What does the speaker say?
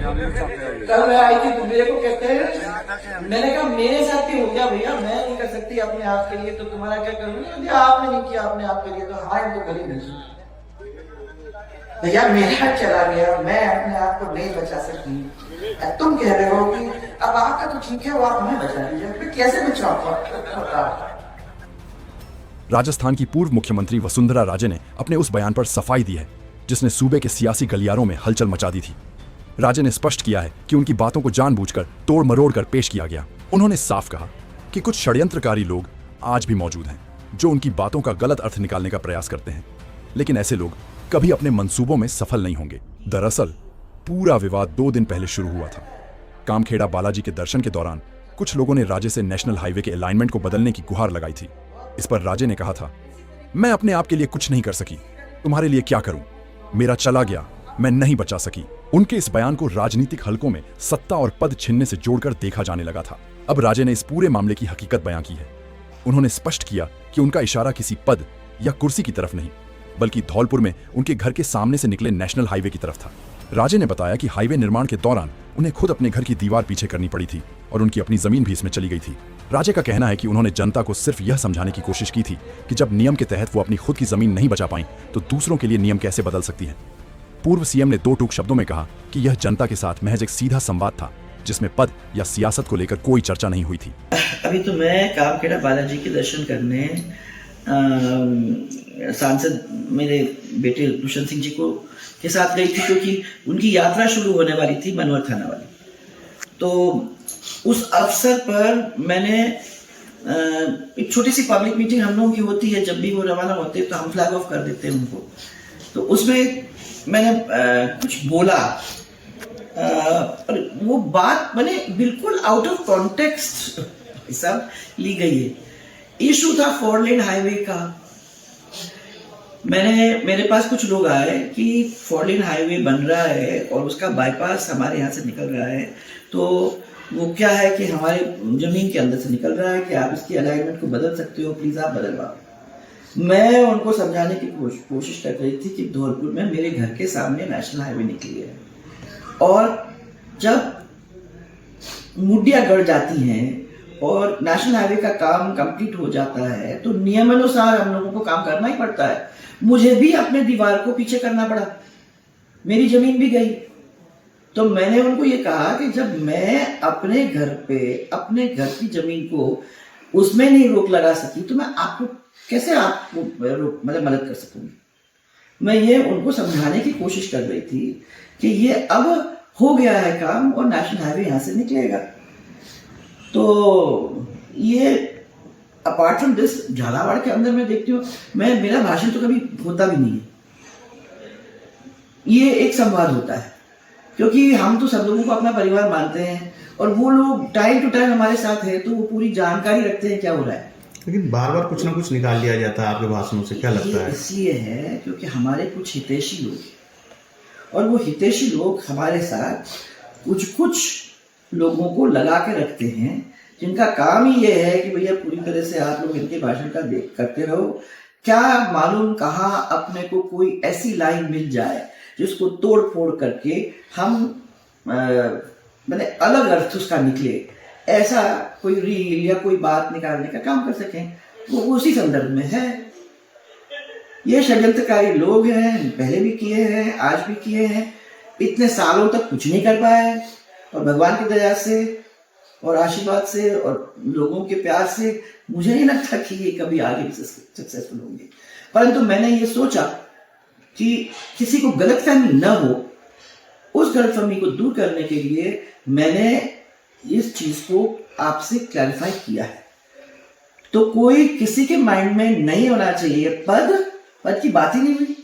कल मैं आई थी तो मेरे को कहते हैं, मैंने कहा मेरे साथ भी हो गया भैया, मैं नहीं कर सकती अपने आप के लिए तो तुम्हारा क्या करूंगी। भैया आपने नहीं किया अपने आप के लिए तो हार्ट तो गली नहीं। भैया मेरा चला गया, मैं अपने आप को नहीं बचा सकती। तुम कह रहे हो कि अब आपका तो ठीक है, वो आप हमें बचा लीजिए, फिर कैसे बचाऊंगा। राजस्थान की पूर्व मुख्यमंत्री वसुंधरा राजे ने अपने उस बयान पर सफाई दी है जिसने सूबे के सियासी गलियारों में हलचल मचा दी थी। राजे ने स्पष्ट किया है कि उनकी बातों को जानबूझकर तोड़ मरोड़ कर पेश किया गया। उन्होंने साफ कहा कि कुछ षड्यंत्रकारी लोग आज भी मौजूद हैं जो उनकी बातों का गलत अर्थ निकालने का प्रयास करते हैं, लेकिन ऐसे लोग कभी अपने मंसूबों में सफल नहीं होंगे। दरअसल पूरा विवाद 2 दिन पहले शुरू हुआ था। कामखेड़ा बालाजी के दर्शन के दौरान कुछ लोगों ने राजे से नेशनल हाईवे के अलाइनमेंट को बदलने की गुहार लगाई थी। इस पर राजे ने कहा था, मैं अपने आप के लिए कुछ नहीं कर सकी, तुम्हारे लिए क्या करूं, मेरा चला गया, मैं नहीं बचा सकी। उनके इस बयान को राजनीतिक हलकों में सत्ता और पद छीनने से जोड़कर देखा जाने लगा था। अब राजे ने इस पूरे मामले की हकीकत बयां की है। उन्होंने स्पष्ट किया कि उनका इशारा किसी पद या कुर्सी की तरफ नहीं, बल्कि धौलपुर में उनके घर के सामने से निकले नेशनल हाईवे की तरफ था। राजे ने बताया कि हाईवे निर्माण के दौरान उन्हें खुद अपने घर की दीवार पीछे करनी पड़ी थी और उनकी अपनी जमीन भी इसमें चली गई थी। राजे का कहना है कि उन्होंने जनता को सिर्फ यह समझाने की कोशिश की थी कि जब नियम के तहत वो अपनी खुद की जमीन नहीं बचा पाई तो दूसरों के लिए नियम कैसे बदल सकती हैं। पूर्व सीएम ने 2 टूक शब्दों में कहा कि यह जनता के साथ महज एक सीधा संवाद था जिसमें पद या सियासत को लेकर कोई चर्चा नहीं हुई थी। अभी तो मैं कामखेड़ा बालाजी के दर्शन करने सांसद मेरे बेटे दुष्यंत सिंह जी को के साथ गई थी, क्योंकि उनकी यात्रा शुरू होने वाली थी मनोहर थाना वाली। तो उस अवसर पर मैंने एक छोटी सी पब्लिक मीटिंग हम लोगों की होती है, जब भी वो रवाना होते हैं तो हम फ्लैग ऑफ कर देते हैं उनको। तो उसमें मैंने कुछ बोला और वो बात मैंने बिल्कुल आउट ऑफ कॉन्टेक्स्ट सब ली गई है। इशू था 4 लेन हाईवे का। मेरे पास कुछ लोग आए कि 4 लेन हाईवे बन रहा है और उसका बाईपास हमारे यहाँ से निकल रहा है, तो वो क्या है कि हमारे जमीन के अंदर से निकल रहा है कि आप इसकी अलाइनमेंट को बदल सकते हो, प्लीज आप बदलवाओ। मैं उनको समझाने की कोशिश कर रही थी कि धौलपुर में मेरे घर के सामने नेशनल हाईवे निकली है और जब मुड्डियाँ गड़ जाती हैं और नेशनल हाईवे का काम कंप्लीट हो जाता है तो नियमानुसार हम लोगों को काम करना ही पड़ता है। मुझे भी अपने दीवार को पीछे करना पड़ा, मेरी जमीन भी गई। तो मैंने उनको ये कहा कि जब मैं अपने घर पे अपने घर की जमीन को उसमें नहीं रोक लगा सकी तो मैं आपको कैसे आपको मतलब मदद कर सकूंगी। मैं ये उनको समझाने की कोशिश कर रही थी कि ये अब हो गया है काम और नेशनल हाईवे यहाँ से निकलेगा। तो ये अपार्ट फ्रॉम दिस झालावाड़ के अंदर मैं देखती हूँ, मेरा भाषण तो कभी होता भी नहीं है। ये एक संवाद होता है क्योंकि हम तो सब लोगों को अपना परिवार मानते हैं और वो लोग टाइम टू टाइम हमारे साथ है तो वो पूरी जानकारी रखते हैं क्या हो रहा है। लेकिन बार बार कुछ ना कुछ निकाल लिया जाता है आपके भाषणों से, क्या लगता है? इसलिए है क्योंकि हमारे कुछ हितैषी लोग हैं और वो हितैषी लोग हमारे साथ कुछ लोगों को लगा के रखते हैं जिनका काम ही ये है कि भैया पूरी तरह से आप लोग इनके भाषण का देख करते रहो। क्या मालूम कहाँ अपने को कोई ऐसी लाइन मिल जाए जिसको तोड़ फोड़ करके हम मैंने अलग अर्थ उसका निकले, ऐसा कोई रील या कोई बात निकालने का काम कर सकें। वो उसी संदर्भ में है। ये षड्यंत्रकारी लोग हैं, पहले भी किए हैं, आज भी किए हैं, इतने सालों तक कुछ नहीं कर पाए और भगवान की दया से और आशीर्वाद से और लोगों के प्यार से मुझे नहीं लगता कि ये कभी आगे भी सक्सेसफुल होंगे। परंतु मैंने ये सोचा कि किसी को गलतफहमी न हो, उस गलतफहमी को दूर करने के लिए मैंने इस चीज को आपसे क्लैरिफाई किया है। तो कोई किसी के माइंड में नहीं होना चाहिए पद की बात ही नहीं हुई।